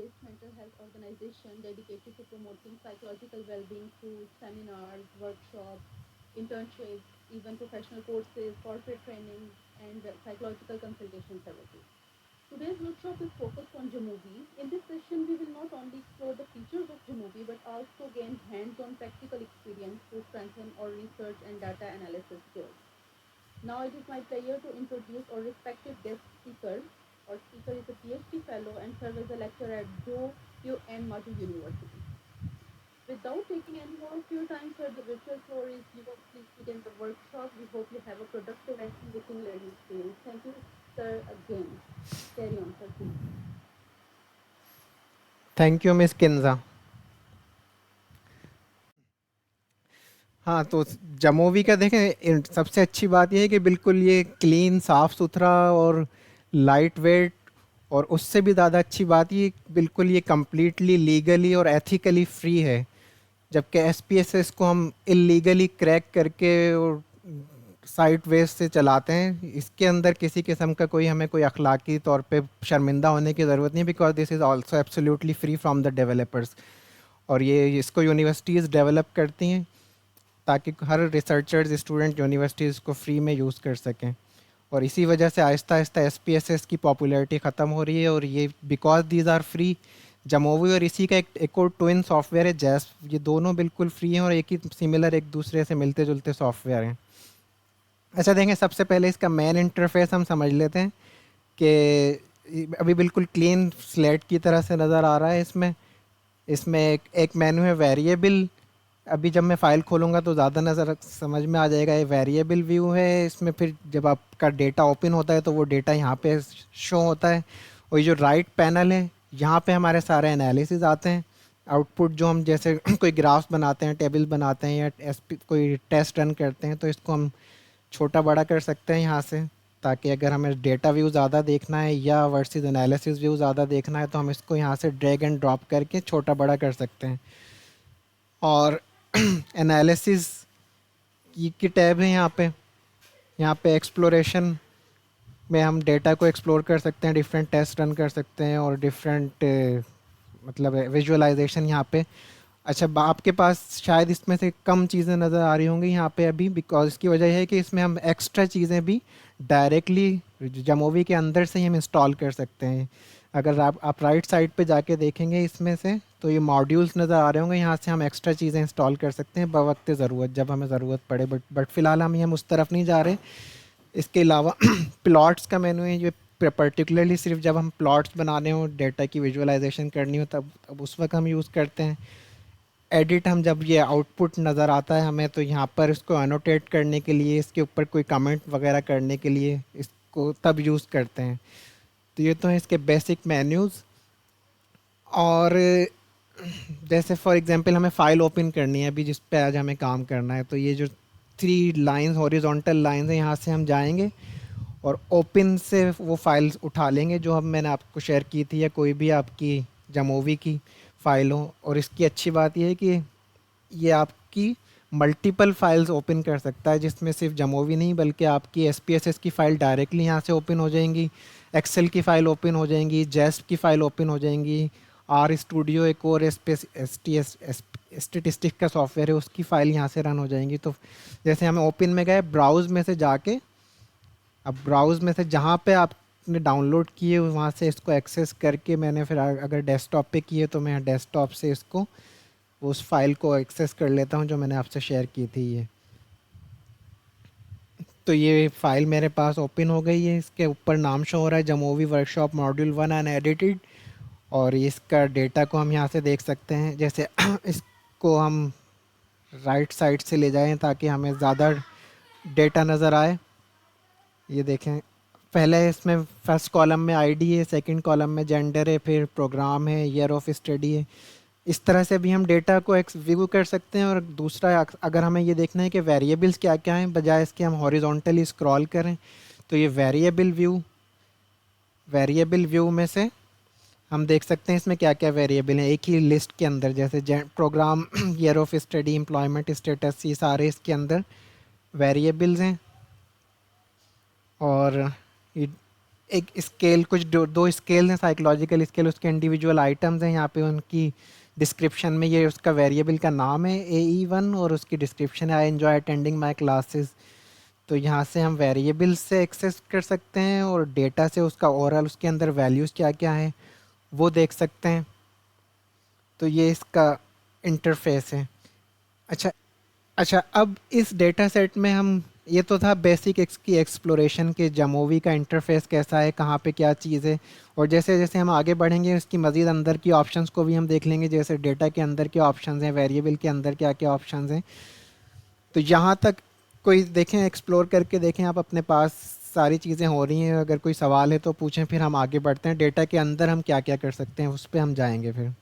based mental health organization dedicated to promoting psychological well being through seminars, workshops, internships, even professional courses, corporate training, and psychological consultation services. Today's workshop is focused on Jamovi. In this session, we will not only explore the features of Jamovi but also gain hands on practical experience to strengthen our research and data analysis skills. Now it is my pleasure to introduce our respected guest speaker. Our speaker is a PhD fellow and serves as a lecturer at Joe N. Madu University. Without taking any more of your time, sir, the virtual floor is yours. Please begin the workshop. We hope you have a productive and enriching learning experience. Thank you, sir, again. Carry on, sir, please. Thank you miss Kinza. हाँ, तो जमोवी का देखें, सबसे अच्छी बात ये है कि बिल्कुल ये क्लीन, साफ़ सुथरा और लाइट वेट। और उससे भी ज़्यादा अच्छी बात ये बिल्कुल ये कम्प्लीटली लीगली और एथिकली फ्री है। जबकि एसपीएसएस को हम इलीगली क्रैक करके और साइट वेज से चलाते हैं। इसके अंदर किसी किस्म का कोई हमें कोई अखलाकी तौर पे शर्मिंदा होने की ज़रूरत नहीं, because this is also absolutely free from the developers. और ये इसको यूनिवर्सिटीज़ डेवलप करती हैं ताकि हर रिसर्चर्स, स्टूडेंट यूनिवर्सिटीज़ को फ्री में यूज़ कर सकें। और इसी वजह से आहिस्ता आहिस्ता एसपीएसएस की पॉपुलैरिटी ख़त्म हो रही है। और ये बिकॉज दीज आर फ्री, जमोवी और इसी का एक और ट्विन सॉफ्टवेयर है जैस, ये दोनों बिल्कुल फ्री हैं और एक ही सिमिलर, एक दूसरे से मिलते जुलते सॉफ्टवेयर हैं। अच्छा देखें, सबसे पहले इसका मेन इंटरफेस हम समझ लेते हैं कि अभी बिल्कुल क्लीन स्लेट की तरह से नज़र आ रहा है। इसमें इसमें एक मेन्यू है वेरिएबल। अभी जब मैं फ़ाइल खोलूँगा तो ज़्यादा नज़र समझ में आ जाएगा। ये वेरिएबल व्यू है। इसमें फिर जब आपका डेटा ओपन होता है तो वो डेटा यहाँ पे शो होता है। और ये जो राइट पैनल है, यहाँ पे हमारे सारे एनालिसिस आते हैं। आउटपुट जो हम जैसे कोई ग्राफ्स बनाते हैं, टेबल बनाते हैं, या कोई टेस्ट रन करते हैं, तो इसको हम छोटा बड़ा कर सकते हैं यहाँ से, ताकि अगर हमें डेटा व्यू ज़्यादा देखना है या वर्सेस एनालिसिस व्यू ज़्यादा देखना है तो हम इसको यहाँ से ड्रैग एंड ड्रॉप करके छोटा बड़ा कर सकते हैं। और एनालिसिस की टैब है यहाँ पे। यहाँ पे एक्सप्लोरेशन में हम डेटा को एक्सप्लोर कर सकते हैं, डिफरेंट टेस्ट रन कर सकते हैं और डिफरेंट मतलब विजुअलाइजेशन यहाँ पे। अच्छा, आपके पास शायद इसमें से कम चीज़ें नज़र आ रही होंगी यहाँ पे अभी, बिकॉज इसकी वजह है कि इसमें हम एक्स्ट्रा चीज़ें भी डायरेक्टली जमोवी के अंदर से ही हम इंस्टॉल कर सकते हैं। अगर आप राइट साइड पे जाके देखेंगे इसमें से, तो ये मॉड्यूल्स नज़र आ रहे होंगे। यहाँ से हम एक्स्ट्रा चीज़ें इंस्टॉल कर सकते हैं बवक्त ज़रूरत, जब हमें ज़रूरत पड़े। बट फ़िलहाल हम उस तरफ नहीं जा रहे। इसके अलावा प्लॉट्स का मेनू है, जो पर्टिकुलरली सिर्फ जब हम प्लॉट्स बनाने हो, डेटा की विजुअलाइजेशन करनी हो, तब उस वक्त हम यूज़ करते हैं। एडिट, हम जब ये आउटपुट नज़र आता है हमें, तो यहाँ पर इसको एनोटेट करने के लिए, इसके ऊपर कोई कमेंट वगैरह करने के लिए इसको तब यूज़ करते हैं। तो ये तो है इसके बेसिक मेन्यूज़। और जैसे फॉर एग्जांपल हमें फ़ाइल ओपन करनी है अभी, जिस पे आज हमें काम करना है, तो ये जो 3 लाइंस, हॉरिजॉन्टल लाइंस हैं, यहाँ से हम जाएंगे और ओपन से वो फाइल्स उठा लेंगे जो हम मैंने आपको शेयर की थी, या कोई भी आपकी जमोवी की फ़ाइल हो। और इसकी अच्छी बात यह है कि ये आपकी मल्टीपल फाइल्स ओपन कर सकता है, जिसमें सिर्फ जमोवी नहीं बल्कि आपकी एसपीएसएस की फ़ाइल डायरेक्टली यहाँ से ओपन हो जाएंगी, एक्सेल की फ़ाइल ओपन हो जाएंगी, जेस्प की फ़ाइल ओपन हो जाएंगी, आर स्टूडियो एक और स्टेटिस्टिक का सॉफ्टवेयर है, उसकी फ़ाइल यहाँ से रन हो जाएंगी। तो जैसे हमें ओपन में गए, ब्राउज़ में से जाके, अब ब्राउज़ में से जहाँ पे आपने डाउनलोड किए वहाँ से इसको एक्सेस करके, मैंने फिर अगर डेस्कटॉप पे किए तो मैं डेस्कटॉप से इसको, उस फाइल को एक्सेस कर लेता हूँ जो मैंने आपसे शेयर की थी ये। तो ये फ़ाइल मेरे पास ओपन हो गई है। इसके ऊपर नाम शो हो रहा है जमोवी वर्कशॉप मॉड्यूल 1 एंड एडिटेड। और इसका डेटा को हम यहाँ से देख सकते हैं। जैसे इसको हम राइट साइड से ले जाएं ताकि हमें ज़्यादा डेटा नज़र आए। ये देखें, पहले इसमें फर्स्ट कॉलम में आईडी है, सेकंड कॉलम में जेंडर है, फिर प्रोग्राम है, ईयर ऑफ स्टडी है। इस तरह से भी हम डेटा को व्यू कर सकते हैं। और दूसरा, अगर हमें ये देखना है कि वेरिएबल्स क्या क्या हैं, बजाय इसके हम हॉरिजॉन्टली स्क्रॉल करें, तो ये वेरिएबल व्यू में से हम देख सकते हैं इसमें क्या क्या वेरिएबल हैं एक ही लिस्ट के अंदर। जैसे programme, year of study, employment status, ये सारे इसके अंदर वेरिएबल्स हैं। और ये एक स्केल, कुछ दो स्केल हैं, साइकोलॉजिकल स्केल, उसके इंडिविजुअल आइटम्स हैं यहाँ पे, उनकी डिस्क्रिप्शन में ये उसका वेरिएबल का नाम है AE1 और उसकी डिस्क्रिप्शन है I enjoy attending my classes. तो यहाँ से हम वेरिएबल से एक्सेस कर सकते हैं और डेटा से उसका ओवरऑल उसके अंदर वैल्यूज़ क्या क्या हैं वो देख सकते हैं। तो ये इसका इंटरफेस है। अच्छा, अच्छा, अब इस डेटा सेट में हम, ये तो था बेसिक की एक्सप्लोरेशन के जामोवी का इंटरफेस कैसा है, कहाँ पे क्या चीज़ है। और जैसे जैसे हम आगे बढ़ेंगे इसकी मज़ीद अंदर की ऑप्शंस को भी हम देख लेंगे, जैसे डेटा के अंदर के ऑप्शंस हैं, वेरिएबल के अंदर क्या क्या ऑप्शंस हैं। तो यहाँ तक कोई देखें, एक्सप्लोर करके देखें आप, अपने पास सारी चीज़ें हो रही हैं, अगर कोई सवाल है तो पूछें, फिर हम आगे बढ़ते हैं डेटा के अंदर हम क्या क्या कर सकते हैं, उस पर हम जाएंगे फिर।